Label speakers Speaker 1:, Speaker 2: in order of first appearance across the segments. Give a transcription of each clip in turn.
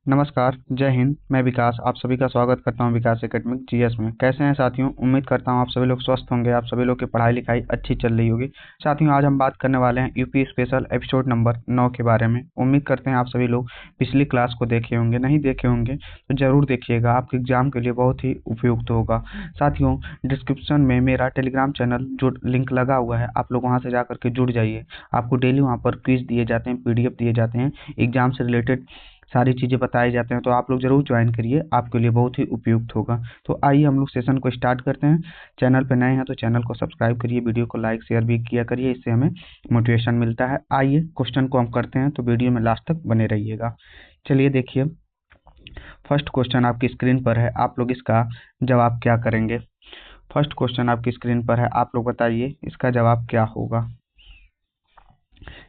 Speaker 1: नमस्कार, जय हिंद। मैं विकास आप सभी का स्वागत करता हूं विकास एकेडमिक जीएस में। कैसे हैं साथियों? उम्मीद करता हूं आप सभी लोग स्वस्थ होंगे, आप सभी लोग की पढ़ाई लिखाई अच्छी चल रही होगी। साथियों, आज हम बात करने वाले हैं यूपी स्पेशल एपिसोड नंबर 9 के बारे में। उम्मीद करते हैं आप सभी लोग पिछली क्लास को देखे होंगे, नहीं देखे होंगे तो जरूर देखिएगा, आपके एग्जाम के लिए बहुत ही उपयुक्त होगा। साथियों, डिस्क्रिप्शन में मेरा टेलीग्राम चैनल जो लिंक लगा हुआ है, आप लोग वहाँ से जाकर के जुड़ जाइए। आपको डेली वहाँ पर क्विज दिए जाते हैं, पीडीएफ दिए जाते हैं, एग्जाम से रिलेटेड सारी चीज़ें बताए जाते हैं, तो आप लोग जरूर ज्वाइन करिए, आपके लिए बहुत ही उपयुक्त होगा। तो आइए हम लोग सेशन को स्टार्ट करते हैं। चैनल पे नए हैं तो चैनल को सब्सक्राइब करिए, वीडियो को लाइक शेयर भी किया करिए, इससे हमें मोटिवेशन मिलता है। आइए क्वेश्चन को हम करते हैं, तो वीडियो में लास्ट तक बने रहिएगा। चलिए देखिए, फर्स्ट क्वेश्चन आपकी स्क्रीन पर है, आप लोग इसका जवाब क्या करेंगे। फर्स्ट क्वेश्चन आपकी स्क्रीन पर है, आप लोग बताइए इसका जवाब क्या होगा।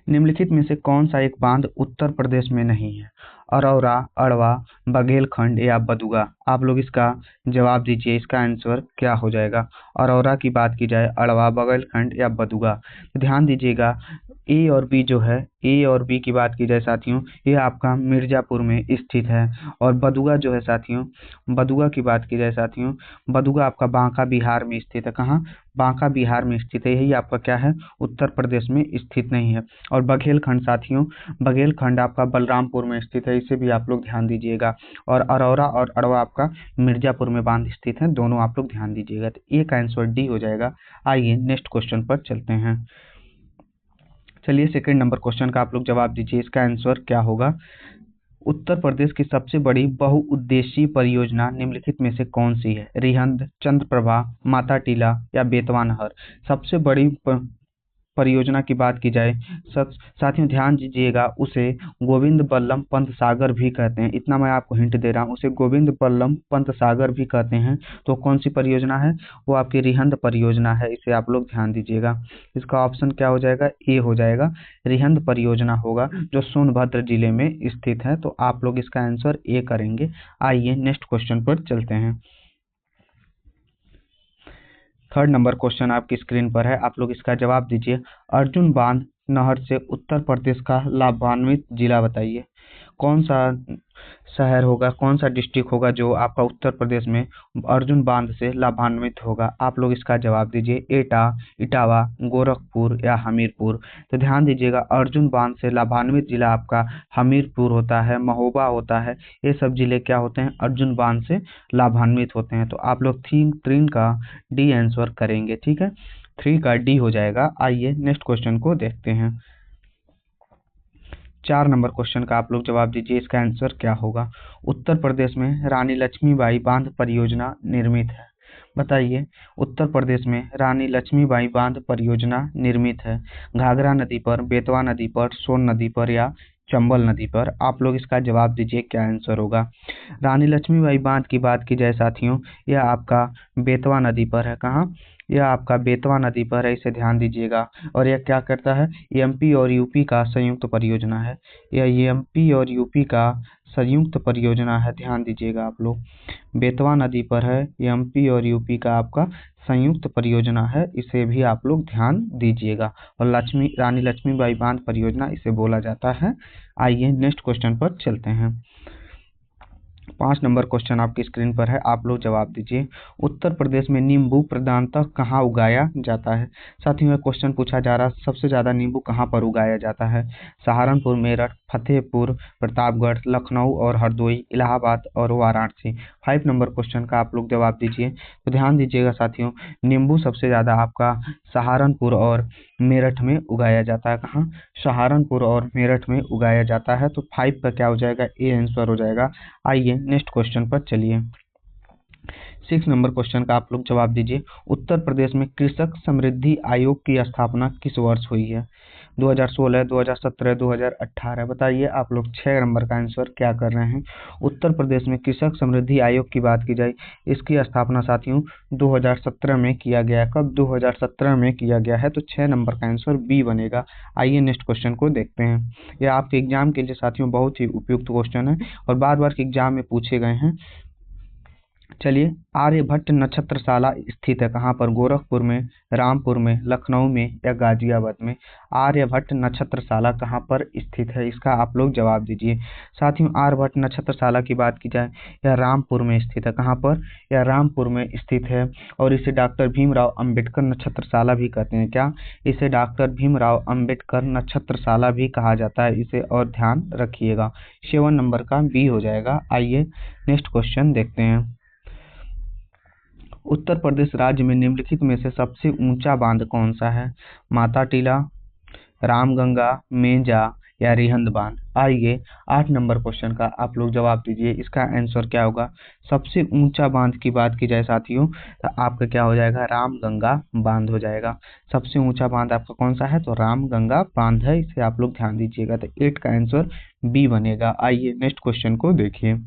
Speaker 1: निम्नलिखित में से कौन सा एक बांध उत्तर प्रदेश में नहीं है? अरौरा, अड़वा, बघेलखंड या बदुगा। आप लोग इसका जवाब दीजिए, इसका आंसर क्या हो जाएगा। अरौरा की बात की जाए, अड़वा, बघेलखंड या बदुगा। तो ध्यान दीजिएगा, ए और बी जो है, ए और बी की बात की जाए साथियों, ये आपका मिर्जापुर में स्थित है। और बदुगा जो है साथियों, बदुगा की बात की जाए साथियों, बदुगा आपका बांका बिहार में स्थित है। कहाँ? बांका बिहार में स्थित है। यही आपका क्या है, उत्तर प्रदेश में स्थित नहीं है। और बघेलखंड साथियों, बघेलखंड आपका बलरामपुर में स्थित है, इसे भी आप लोग ध्यान दीजिएगा। और अरौरा और अड़वा आपका मिर्जापुर में बांध स्थित है, दोनों आप लोग ध्यान दीजिएगा। तो ए का आंसर डी हो जाएगा। आइए नेक्स्ट क्वेश्चन पर चलते हैं। चलिए सेकंड नंबर क्वेश्चन का आप लोग जवाब दीजिए, इसका आंसर क्या होगा। उत्तर प्रदेश की सबसे बड़ी बहुउद्देशीय परियोजना निम्नलिखित में से कौन सी है? रिहंद, चंद्रप्रभा, माता टीला या बेतवा नहर। सबसे बड़ी परियोजना की बात की जाए, साथियों ध्यान दीजिएगा, उसे गोविंद बल्लभ पंत सागर भी कहते हैं। इतना मैं आपको हिंट दे रहा हूँ, उसे गोविंद बल्लभ पंत सागर भी कहते हैं। तो कौन सी परियोजना है? वो आपकी रिहंद परियोजना है, इसे आप लोग ध्यान दीजिएगा। इसका ऑप्शन क्या हो जाएगा? ए हो जाएगा। रिहंद परियोजना होगा जो सोनभद्र जिले में स्थित है। तो आप लोग इसका आंसर ए करेंगे। आइए नेक्स्ट क्वेश्चन पर चलते हैं। थर्ड नंबर क्वेश्चन आपकी स्क्रीन पर है, आप लोग इसका जवाब दीजिए। अर्जुन बांध नहर से उत्तर प्रदेश का लाभान्वित जिला बताइए। कौन सा शहर होगा, कौन सा डिस्ट्रिक्ट होगा जो आपका उत्तर प्रदेश में अर्जुन बांध से लाभान्वित होगा? आप लोग इसका जवाब दीजिए। एटा, इटावा, गोरखपुर या हमीरपुर। तो ध्यान दीजिएगा, अर्जुन बांध से लाभान्वित जिला आपका हमीरपुर होता है, महोबा होता है। ये सब जिले क्या होते हैं? अर्जुन बांध से लाभान्वित होते हैं। तो आप लोग तीन का डी आंसर करेंगे, ठीक है। 3 का डी हो जाएगा। आइए नेक्स्ट क्वेश्चन को देखते हैं। 4 नंबर क्वेश्चन का आप लोग जवाब दीजिए, इसका आंसर क्या होगा। उत्तर प्रदेश में रानी लक्ष्मीबाई बांध परियोजना निर्मित है, बताइए। उत्तर प्रदेश में रानी लक्ष्मीबाई बांध परियोजना निर्मित है घाघरा नदी पर, बेतवा नदी पर, सोन नदी पर या चंबल नदी पर। आप लोग इसका जवाब दीजिए, क्या आंसर होगा। रानी लक्ष्मीबाई बांध की बात की जाए साथियों, यह आपका बेतवा नदी पर है। कहाँ? यह आपका बेतवा नदी पर है, इसे ध्यान दीजिएगा। और यह क्या करता है? एमपी और यूपी का संयुक्त परियोजना है। यह एमपी और यूपी का संयुक्त परियोजना है, ध्यान दीजिएगा आप लोग। बेतवा नदी पर है, एमपी और यूपी का आपका संयुक्त परियोजना है, इसे भी आप लोग ध्यान दीजिएगा। और रानी लक्ष्मीबाई बांध परियोजना इसे बोला जाता है। आइए नेक्स्ट क्वेश्चन पर चलते हैं। 5 नंबर क्वेश्चन आपकी स्क्रीन पर है, आप लोग जवाब दीजिए। उत्तर प्रदेश में नींबू प्रधानतः कहाँ उगाया जाता है? साथियों, यह क्वेश्चन पूछा जा रहा है, सबसे ज्यादा नींबू कहाँ पर उगाया जाता है? सहारनपुर, मेरठ, फतेहपुर, प्रतापगढ़, लखनऊ और हरदोई, इलाहाबाद और वाराणसी। 5 नंबर क्वेश्चन का आप लोग जवाब दीजिए। तो ध्यान दीजिएगा साथियों, नींबू सबसे ज्यादा आपका सहारनपुर और मेरठ में उगाया जाता है। कहाँ? सहारनपुर और मेरठ में उगाया जाता है। तो 5 का क्या हो जाएगा? ए आंसर हो जाएगा। आइए नेक्स्ट क्वेश्चन पर चलिए। 6 नंबर क्वेश्चन का आप लोग जवाब दीजिए। उत्तर प्रदेश में कृषक समृद्धि आयोग की स्थापना किस वर्ष हुई है? 2016, 2017, 2018। बताइए आप लोग 6 नंबर का आंसर क्या कर रहे हैं। उत्तर प्रदेश में कृषक समृद्धि आयोग की बात की जाए, इसकी स्थापना साथियों 2017 में किया गया। कब? 2017 में किया गया है। तो 6 नंबर का आंसर बी बनेगा। आइए नेक्स्ट क्वेश्चन को देखते हैं। यह आपके एग्जाम के लिए साथियों बहुत ही उपयुक्त क्वेश्चन है और बार बार के एग्जाम में पूछे गए हैं। चलिए, आर्यभट्ट नक्षत्रशाला स्थित है कहाँ पर? गोरखपुर में, रामपुर में, लखनऊ में या गाजियाबाद में? आर्यभट्ट नक्षत्रशाला कहाँ पर स्थित है, इसका आप लोग जवाब दीजिए। साथियों, आर्यभट्ट नक्षत्रशाला की बात की जाए, यह रामपुर में स्थित है। कहाँ पर? यह रामपुर में स्थित है और इसे डॉक्टर भीमराव अंबेडकर नक्षत्रशाला भी कहते हैं। क्या? इसे डॉक्टर भीमराव अंबेडकर नक्षत्रशाला भी कहा जाता है। इसे और ध्यान रखिएगा। 7 नंबर का बी हो जाएगा। आइए नेक्स्ट क्वेश्चन देखते हैं। उत्तर प्रदेश राज्य में निम्नलिखित में से सबसे ऊंचा बांध कौन सा है? माता टीला, रामगंगा, मेंजा या रिहंद बांध? आइए 8 नंबर क्वेश्चन का आप लोग जवाब दीजिए। इसका आंसर क्या होगा? सबसे ऊंचा बांध की बात की जाए साथियों तो आपका क्या हो जाएगा? रामगंगा बांध हो जाएगा। सबसे ऊंचा बांध आपका कौन सा है? तो रामगंगा बांध है। इसे आप लोग ध्यान दीजिएगा। तो 8 का आंसर बी बनेगा। आइए नेक्स्ट क्वेश्चन को देखिए।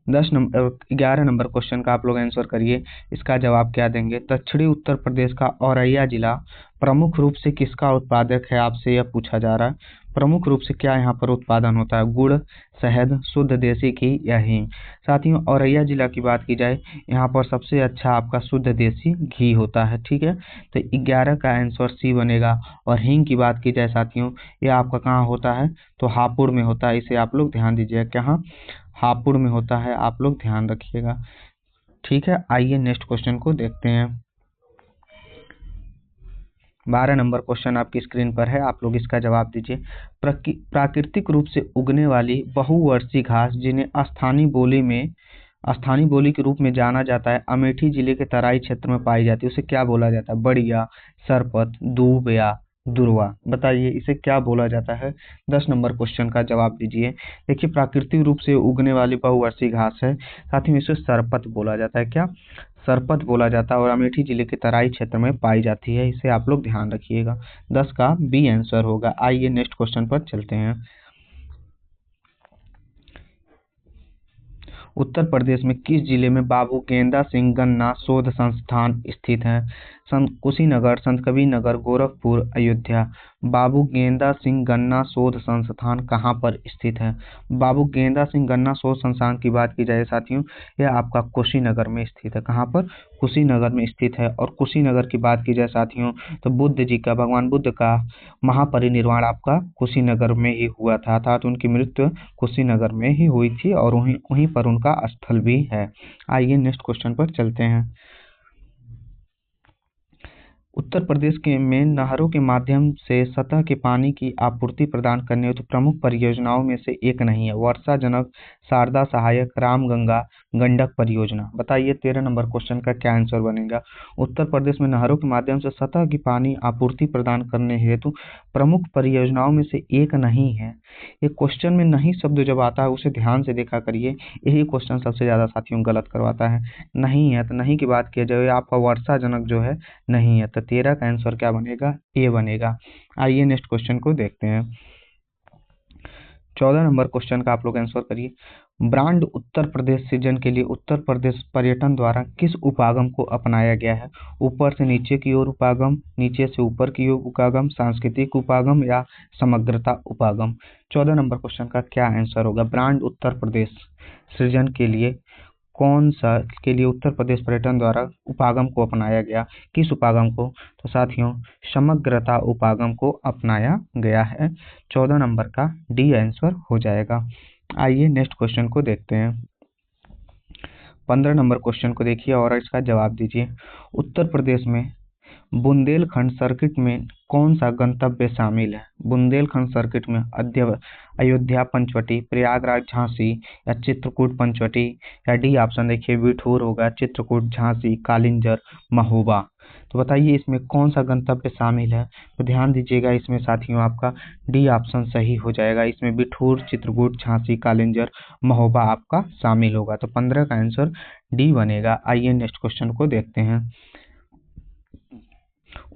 Speaker 1: 11 नंबर क्वेश्चन का आप लोग आंसर करिए। इसका जवाब क्या देंगे? दक्षिणी उत्तर प्रदेश का औरैया जिला प्रमुख रूप से किसका उत्पादक है? आपसे यह पूछा जा रहा है। प्रमुख रूप से क्या यहाँ पर उत्पादन होता है? गुड़, शहद, शुद्ध देसी घी या हींग? साथियों, औरैया जिला की बात की जाए, यहाँ पर सबसे अच्छा आपका शुद्ध देसी घी होता है। ठीक है, तो 11 का आंसर सी बनेगा। और हींग की बात की जाए साथियों, यह आपका कहाँ होता है? तो हापुड़ में होता है। इसे आप लोग ध्यान दीजिएगा। कहाँ? हापुड़ में होता है। आप लोग ध्यान रखिएगा। ठीक है, आइए नेक्स्ट क्वेश्चन को देखते हैं। 12 नंबर क्वेश्चन आपकी स्क्रीन पर है। आप लोग इसका जवाब दीजिए। प्राकृतिक रूप से उगने वाली बहुवर्षीय घास जिन्हें स्थानीय बोली के रूप में जाना जाता है, अमेठी जिले के तराई क्षेत्र में पाई जाती है, उसे क्या बोला जाता है? बढ़िया, सरपत, दूब या दुर्वा? बताइए इसे क्या बोला जाता है? 10 नंबर क्वेश्चन का जवाब दीजिए। देखिए, प्राकृतिक रूप से उगने वाली बहुवर्षीय घास है साथियों, इसे सरपत बोला जाता है। क्या? सरपत बोला जाता है और अमेठी जिले के तराई क्षेत्र में पाई जाती है। इसे आप लोग ध्यान रखिएगा। 10 का बी आंसर होगा। आइए नेक्स्ट क्वेश्चन पर चलते हैं। उत्तर प्रदेश में किस जिले में बाबू गेंदा सिंह गन्ना शोध संस्थान स्थित है? कुशीनगर, संतकबीरनगर, गोरखपुर, अयोध्या? बाबू गेंदा सिंह गन्ना शोध संस्थान कहाँ पर स्थित है? बाबू गेंदा सिंह गन्ना शोध संस्थान की बात की जाए साथियों, यह आपका कुशीनगर में स्थित है। कहाँ पर? कुशीनगर में स्थित है। और कुशीनगर की बात की जाए साथियों तो भगवान बुद्ध का महापरिनिर्वाण आपका कुशीनगर में ही हुआ था, अर्थात उनकी मृत्यु कुशीनगर में ही हुई थी और वहीं पर उनका स्थल भी है। आइए नेक्स्ट क्वेश्चन पर चलते हैं। उत्तर प्रदेश में नहरों के माध्यम से सतह के पानी की आपूर्ति प्रदान करने हेतु प्रमुख परियोजनाओं में से एक नहीं है? वर्षा जनक, शारदा सहायक, रामगंगा, गंडक परियोजना? बताइए 13 नंबर क्वेश्चन का क्या आंसर बनेगा? उत्तर प्रदेश में नहरों के माध्यम से सतह की पानी आपूर्ति प्रदान करने हेतु प्रमुख परियोजनाओं में से एक नहीं है। ये क्वेश्चन में नहीं शब्द जब आता है उसे ध्यान से देखा करिए। यही क्वेश्चन सबसे ज्यादा साथियों गलत करवाता है। नहीं है तो नहीं की बात किया जाए, आपका वर्षा जनक जो है नहीं है। तो 13 का आंसर क्या बनेगा? ए बनेगा। आइए नेक्स्ट क्वेश्चन को देखते हैं। 14 नंबर क्वेश्चन का आप लोग आंसर करिए। ब्रांड उत्तर प्रदेश सृजन के लिए उत्तर प्रदेश पर्यटन द्वारा किस उपागम को अपनाया गया है? ऊपर से नीचे की ओर उपागम, नीचे से ऊपर की ओर उपागम, सांस्कृतिक उपागम या समग्रता उपागम? 14 नंबर क्वेश्चन का क्या आंसर होगा? ब्रांड उत्तर प्रदेश सृजन के लिए उत्तर प्रदेश पर्यटन द्वारा उपागम को अपनाया गया? किस उपागम को? तो साथियों समग्रता उपागम को अपनाया गया है। 14 नंबर का डी आंसर हो जाएगा। आइए नेक्स्ट क्वेश्चन को देखते हैं। 15 नंबर क्वेश्चन को देखिए और इसका जवाब दीजिए। उत्तर प्रदेश में बुंदेलखंड सर्किट में कौन सा गंतव्य शामिल है? बुंदेलखंड सर्किट में अयोध्या, पंचवटी, प्रयागराज, झांसी या चित्रकूट, पंचवटी? या डी ऑप्शन देखिए बिठूर होगा, चित्रकूट, झांसी, कालिंजर, महोबा? तो बताइए इसमें कौन सा गंतव्य शामिल है? तो ध्यान दीजिएगा, इसमें साथियों आपका डी ऑप्शन सही हो जाएगा। इसमें बिठूर, चित्रकूट, झांसी, कालिंजर, महोबा आपका शामिल होगा। तो 15 का आंसर डी बनेगा। आइए नेक्स्ट क्वेश्चन को देखते हैं।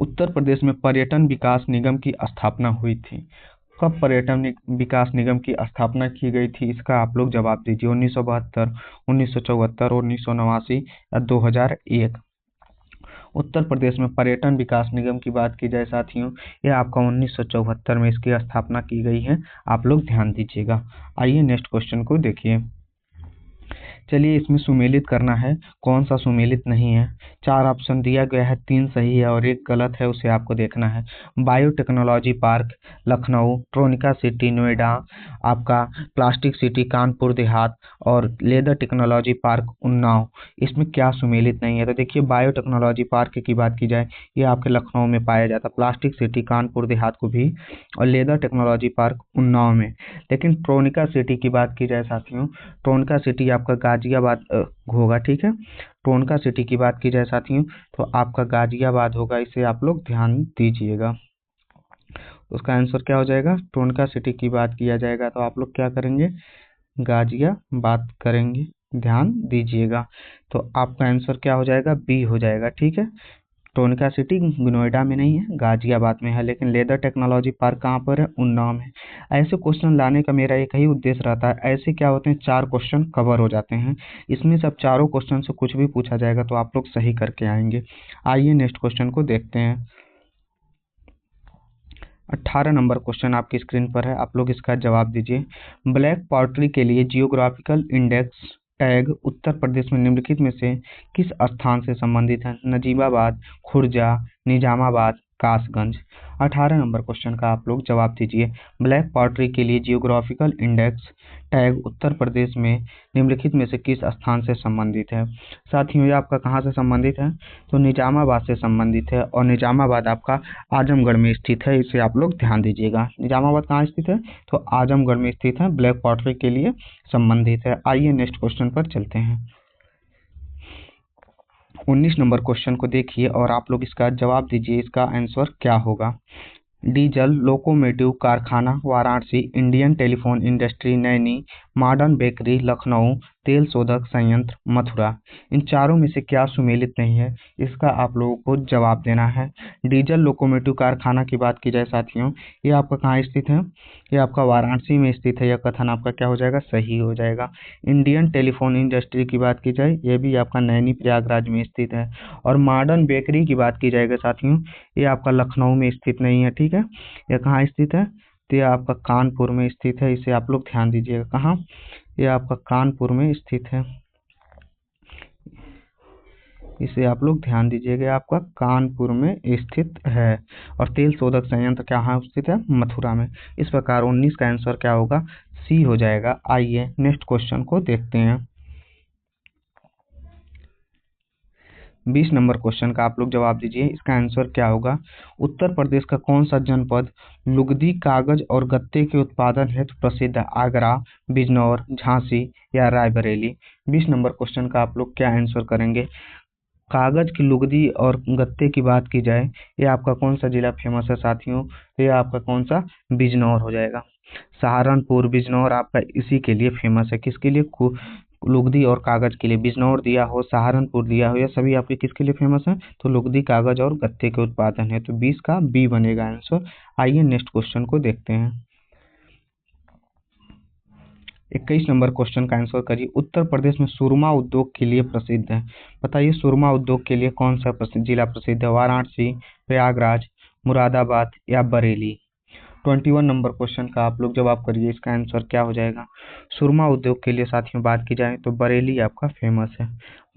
Speaker 1: उत्तर प्रदेश में पर्यटन विकास निगम की स्थापना हुई थी। कब पर्यटन विकास निगम की स्थापना की गई थी? इसका आप लोग जवाब दीजिए। 1972, 1974, 1989 या 2001? उत्तर प्रदेश में पर्यटन विकास निगम की बात की जाए साथियों, यह आपका 1974 में इसकी स्थापना की गई है। आप लोग ध्यान दीजिएगा। आइए नेक्स्ट क्वेश्चन को देखिए। चलिए इसमें सुमेलित करना है, कौन सा सुमेलित नहीं है। 4 ऑप्शन दिया गया है, 3 सही है और 1 गलत है, उसे आपको देखना है। Biotechnology park Lucknow, Tronica city Noida, आपका प्लास्टिक सिटी कानपुर देहात और लेदर टेक्नोलॉजी पार्क उन्नाव, इसमें क्या सुमेलित नहीं है। तो देखिए बायोटेक्नोलॉजी पार्क की बात की जाए, ये आपके लखनऊ में पाया जाता है, प्लास्टिक सिटी कानपुर देहात को भी, और लेदर टेक्नोलॉजी पार्क उन्नाव में। लेकिन ट्रोनिका सिटी की बात की जाए साथियों, ट्रोनिका सिटी आपका गाजियाबाद होगा, ठीक है। ट्रोनिका सिटी की बात की जाए साथियों तो आपका गाजियाबाद होगा, इसे आप लोग ध्यान दीजिएगा। उसका आंसर क्या हो जाएगा, ट्रोनिका सिटी की बात किया जाएगा तो आप लोग क्या करेंगे, गाजियाबाद करेंगे, ध्यान दीजिएगा। तो आपका आंसर क्या हो जाएगा, बी हो जाएगा, ठीक है। ट्रोनिका सिटी नोएडा में नहीं है, गाजियाबाद में है, लेकिन लेदर टेक्नोलॉजी पार्क कहाँ पर है, उन्नाव में। ऐसे क्वेश्चन लाने का मेरा एक ही उद्देश्य रहता है, ऐसे क्या होते हैं 4 क्वेश्चन कवर हो जाते हैं, इसमें से अब चारों क्वेश्चन से कुछ भी पूछा जाएगा तो आप लोग सही करके आएंगे। आइए नेक्स्ट क्वेश्चन को देखते हैं। 18 नंबर क्वेश्चन आपकी स्क्रीन पर है, आप लोग इसका जवाब दीजिए। ब्लैक पॉटरी के लिए geographical index tag Uttar Pradesh में निम्नलिखित में से किस स्थान से संबंधित है। नजीबाबाद, खुर्जा, निजामाबाद, कासगंज। 18 नंबर क्वेश्चन का आप लोग जवाब दीजिए। ब्लैक पॉटरी के लिए geographical index tag Uttar Pradesh में निम्नलिखित में से किस स्थान से संबंधित है। साथियों ये आपका कहाँ से संबंधित है, तो निजामाबाद से संबंधित है, और निजामाबाद आपका आजमगढ़ में स्थित है, इसे आप लोग ध्यान दीजिएगा। निजामाबाद कहाँ स्थित है, तो आजमगढ़ में स्थित है, ब्लैक पॉटरी के लिए संबंधित है। आइए नेक्स्ट क्वेश्चन पर चलते हैं। 19 नंबर क्वेश्चन को देखिए और आप लोग इसका जवाब दीजिए, इसका आंसर क्या होगा। डीजल लोकोमोटिव कारखाना Varanasi, Indian telephone industry Naini, modern bakery Lucknow, तेल शोधक संयंत्र मथुरा, इन चारों में से क्या सुमेलित नहीं है, इसका आप लोगों को जवाब देना है। डीजल लोकोमोटिव कारखाना की बात की जाए साथियों, ये आपका कहाँ स्थित है, ये आपका वाराणसी में स्थित है, यह कथन आपका क्या हो जाएगा, सही हो जाएगा। इंडियन टेलीफोन इंडस्ट्री की बात की जाए, ये भी आपका नैनी प्रयागराज में स्थित है। और मॉडर्न बेकरी की बात की जाएगा साथियों, ये आपका लखनऊ में स्थित नहीं है, ठीक है। यह कहाँ स्थित है, तो यह आपका कानपुर में स्थित है, इसे आप लोग ध्यान दीजिएगा। कहाँ, यह आपका कानपुर में स्थित है, इसे आप लोग ध्यान दीजिएगा, आपका कानपुर में स्थित है। और तेल शोधक संयंत्र कहाँ स्थित है, मथुरा में। इस प्रकार 19 का आंसर क्या होगा, सी हो जाएगा। आइए नेक्स्ट क्वेश्चन को देखते हैं। 20 नंबर क्वेश्चन का आप लोग जवाब दीजिए, इसका आंसर क्या होगा। उत्तर प्रदेश का कौन सा जनपद लुगदी, कागज और गत्ते के उत्पादन हेतु प्रसिद्ध है। आगरा, बिजनौर, झांसी या रायबरेली। 20 नंबर क्वेश्चन का आप लोग क्या आंसर करेंगे। कागज की लुगदी और गत्ते की बात की जाए, ये आपका कौन सा जिला फेमस है साथियों, तो ये आपका कौन सा, बिजनौर हो जाएगा। सहारनपुर बिजनौर आपका इसी के लिए फेमस है, किसके लिए, लुगदी और कागज के लिए। बिजनौर दिया हो, सहारनपुर दिया हो, यह सभी आपके किसके लिए फेमस है, तो लुगदी, कागज और गत्ते के उत्पादन है। तो 20 का बी बनेगा आंसर। आइए नेक्स्ट क्वेश्चन को देखते हैं। 21 नंबर क्वेश्चन का आंसर करिए। उत्तर प्रदेश में सुरमा उद्योग के लिए प्रसिद्ध है, बताइए सुरमा उद्योग के लिए कौन सा जिला प्रसिद्ध है। वाराणसी, प्रयागराज, मुरादाबाद या बरेली। 21 नंबर क्वेश्चन का आप लोग जवाब करिए, इसका आंसर क्या हो जाएगा। सुरमा उद्योग के लिए साथियों बात की जाए तो बरेली आपका फेमस है,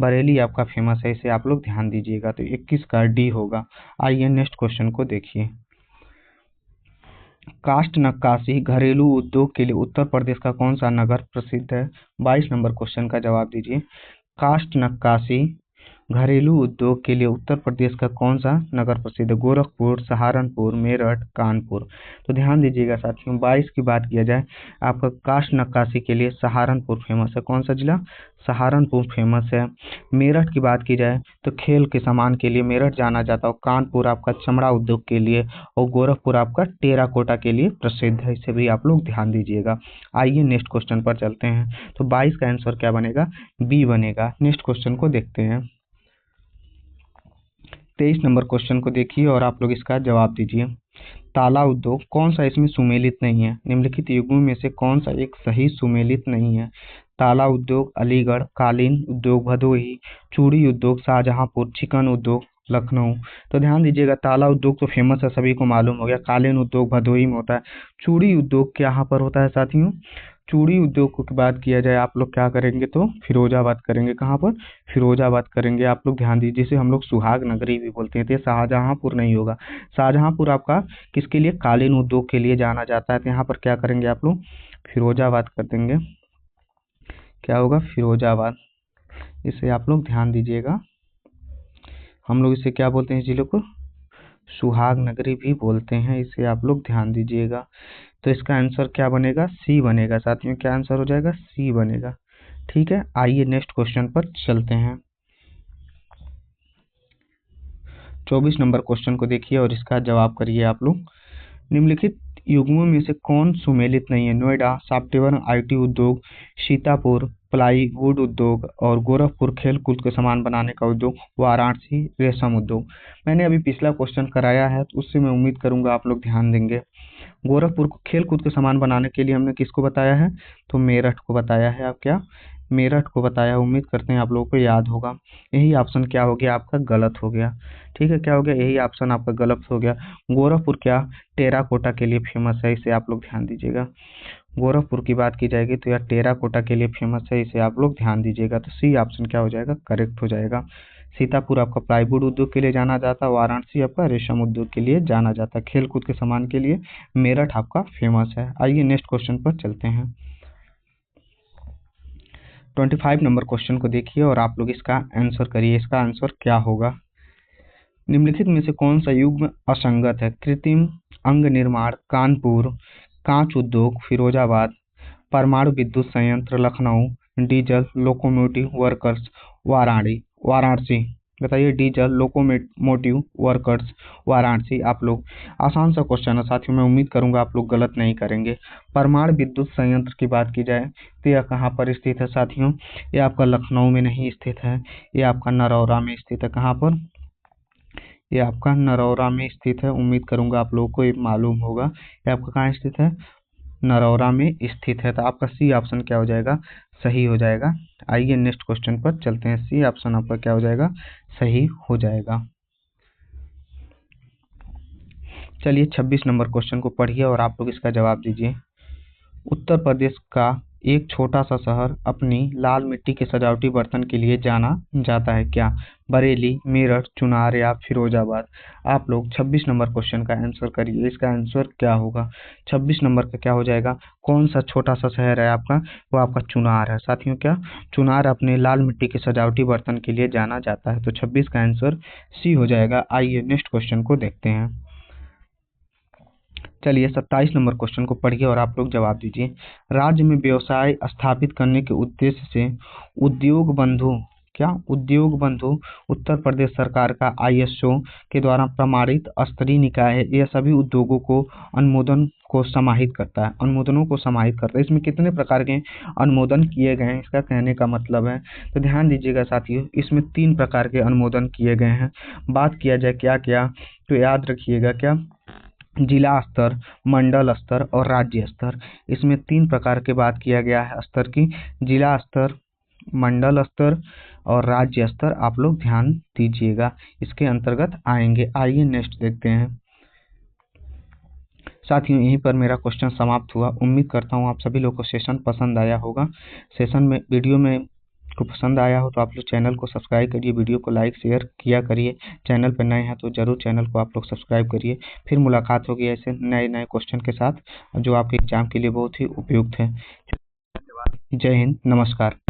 Speaker 1: बरेली आपका फेमस है, इसे आप लोग ध्यान दीजिएगा। तो 21 का डी होगा। आइए नेक्स्ट क्वेश्चन को देखिए। काष्ठ नक्काशी घरेलू उद्योग के लिए उत्तर प्रदेश का कौन सा नगर प्रसिद्ध है। 22 नंबर क्वेश्चन का जवाब दीजिए। काष्ठ नक्काशी घरेलू उद्योग के लिए उत्तर प्रदेश का कौन सा नगर प्रसिद्ध है। गोरखपुर, सहारनपुर, मेरठ, कानपुर। तो ध्यान दीजिएगा साथियों, 22 की बात किया जाए, आपका काष्ठ नक्काशी के लिए सहारनपुर फेमस है, कौन सा जिला, सहारनपुर फेमस है। मेरठ की बात की जाए तो खेल के सामान के लिए मेरठ जाना जाता है। कानपुर आपका चमड़ा उद्योग के लिए, और गोरखपुर आपका टेराकोटा के लिए प्रसिद्ध है, इसे भी आप लोग ध्यान दीजिएगा। आइए नेक्स्ट क्वेश्चन पर चलते हैं। तो 22 का आंसर क्या बनेगा, बी बनेगा। नेक्स्ट क्वेश्चन को देखते हैं। 23 नंबर क्वेश्चन को देखिए और आप लोग इसका जवाब दीजिए। ताला उद्योग कौन सा इसमें सुमेलित नहीं है, निम्नलिखित युग्मों में से कौन सा एक सही सुमेलित नहीं है। ताला उद्योग अलीगढ़, कालीन उद्योग भदोही, चूड़ी उद्योग शाहजहांपुर, चिकन उद्योग लखनऊ। तो ध्यान दीजिएगा, ताला उद्योग तो फेमस है, सभी को मालूम हो गया। कालीन उद्योग भदोही में होता है। चूड़ी उद्योग क्या यहाँ पर होता है साथियों, चूड़ी उद्योग की बात किया जाए आप लोग क्या करेंगे तो फिरोजाबाद करेंगे। कहाँ पर? फिरोजाबाद करेंगे। आप लोग ध्यान दीजिए, जिसे हम लोग सुहाग नगरी भी बोलते हैं। तो ये शाहजहांपुर नहीं होगा। शाहजहांपुर आपका किसके लिए? कालीन उद्योग के लिए जाना जाता है। तो यहाँ पर क्या करेंगे आप लोग? फिरोजाबाद कर देंगे। क्या होगा? फिरोजाबाद। इसे आप लोग ध्यान दीजिएगा। हम लोग इसे क्या बोलते हैं? जिले को सुहाग नगरी भी बोलते हैं। इसे आप लोग ध्यान दीजिएगा। तो इसका आंसर क्या बनेगा? सी बनेगा। साथियों क्या आंसर हो जाएगा? सी बनेगा। ठीक है, आइए नेक्स्ट क्वेश्चन पर चलते हैं। 24 नंबर क्वेश्चन को देखिए और इसका जवाब करिए आप लोग। निम्नलिखित युग्मों में से कौन सुमेलित नहीं है? नोएडा सॉफ्टवेयर आईटी उद्योग, सीतापुर प्लाईवुड उद्योग और गोरखपुर खेलकूद के सामान बनाने का उद्योग, वाराणसी रेशम उद्योग। मैंने अभी पिछला क्वेश्चन कराया है तो उससे मैं उम्मीद करूंगा आप लोग ध्यान देंगे। गोरखपुर को खेलकूद के सामान बनाने के लिए हमने किसको बताया है? तो मेरठ को बताया है। आप क्या? मेरठ को बताया। उम्मीद करते हैं आप लोगों को याद होगा। यही ऑप्शन क्या हो गया आपका? गलत हो गया। ठीक है, क्या हो गया? यही ऑप्शन आपका गलत हो गया। गोरखपुर क्या? टेराकोटा के लिए फेमस है। इसे आप लोग ध्यान दीजिएगा। गोरखपुर की बात की जाएगी तो यह टेराकोटा के लिए फेमस है। इसे आप लोग ध्यान दीजिएगा। तो सी ऑप्शन क्या हो जाएगा? करेक्ट हो जाएगा। सीतापुर आपका प्लाईवुड उद्योग के लिए जाना जाता है। वाराणसी आपका रेशम उद्योग के लिए जाना जाता है। खेलकूद के सामान के लिए मेरठ आपका फेमस है। आइए नेक्स्ट क्वेश्चन पर चलते हैं। 25 नंबर क्वेश्चन को देखिए और आप लोग इसका आंसर करिए। इसका आंसर क्या होगा? निम्नलिखित में से कौन सा युग्म असंगत है? कृत्रिम अंग निर्माण कानपुर, कांच उद्योग फिरोजाबाद, परमाणु विद्युत संयंत्र Lucknow, diesel locomotive workers Varanasi. बताइए, डीजल लोकोमोटिव वर्कर्स वाराणसी। आप लोग आसान सा क्वेश्चन है साथियों, मैं उम्मीद करूंगा आप लोग गलत नहीं करेंगे। परमाणु विद्युत संयंत्र की बात की जाए तो यह कहाँ पर स्थित है साथियों? ये आपका लखनऊ में नहीं स्थित है, ये आपका नरौरा में स्थित है। कहाँ पर? ये आपका नरौरा में स्थित है। उम्मीद करूंगा आप लोगों को ये मालूम होगा। ये आपका कहाँ स्थित है? नरौरा में स्थित है। तो आपका सी ऑप्शन क्या हो जाएगा? सही हो जाएगा। आइए नेक्स्ट क्वेश्चन पर चलते हैं। सी ऑप्शन आपका क्या हो जाएगा? सही हो जाएगा। चलिए 26 नंबर क्वेश्चन को पढ़िए और आप लोग इसका जवाब दीजिए। उत्तर प्रदेश का एक छोटा सा शहर अपनी लाल मिट्टी के सजावटी बर्तन के लिए जाना जाता है। क्या? बरेली, मेरठ, चुनार या फिरोजाबाद। आप लोग 26 नंबर क्वेश्चन का आंसर करिए। इसका आंसर क्या होगा? 26 नंबर का क्या हो जाएगा? कौन सा छोटा सा शहर है आपका? वो आपका चुनार है। साथियों क्या? चुनार अपने लाल मिट्टी के सजावटी बर्तन के लिए जाना जाता है। तो 26 का आंसर सी हो जाएगा। आइए नेक्स्ट क्वेश्चन को देखते हैं। चलिए 27 नंबर क्वेश्चन को पढ़िए और आप लोग जवाब दीजिए। राज्य में व्यवसाय स्थापित करने के उद्देश्य से उद्योग बंधु उत्तर प्रदेश सरकार का ISO के द्वारा प्रमाणित स्तरीय निकाय है। यह सभी उद्योगों को अनुमोदनों को समाहित करता है। इसमें कितने प्रकार के अनुमोदन किए गए हैं, इसका कहने का मतलब है। तो ध्यान दीजिएगा साथियों, इसमें 3 प्रकार के अनुमोदन किए गए हैं। बात किया जाए क्या क्या, तो याद रखिएगा क्या? जिला स्तर, मंडल स्तर और राज्य स्तर। इसमें 3 प्रकार के बात किया गया है स्तर की। जिला स्तर, मंडल स्तर और राज्य स्तर। आप लोग ध्यान दीजिएगा, इसके अंतर्गत आएंगे। आइए नेक्स्ट देखते हैं। साथियों यहीं पर मेरा क्वेश्चन समाप्त हुआ। उम्मीद करता हूँ आप सभी लोग को सेशन पसंद आया होगा। वीडियो में को पसंद आया हो तो आप लोग चैनल को सब्सक्राइब करिए, वीडियो को लाइक शेयर किया करिए। चैनल पर नए हैं तो जरूर चैनल को आप लोग सब्सक्राइब करिए। फिर मुलाकात होगी ऐसे नए नए क्वेश्चन के साथ जो आपके एग्जाम के लिए बहुत ही उपयुक्त है। जय हिंद, नमस्कार।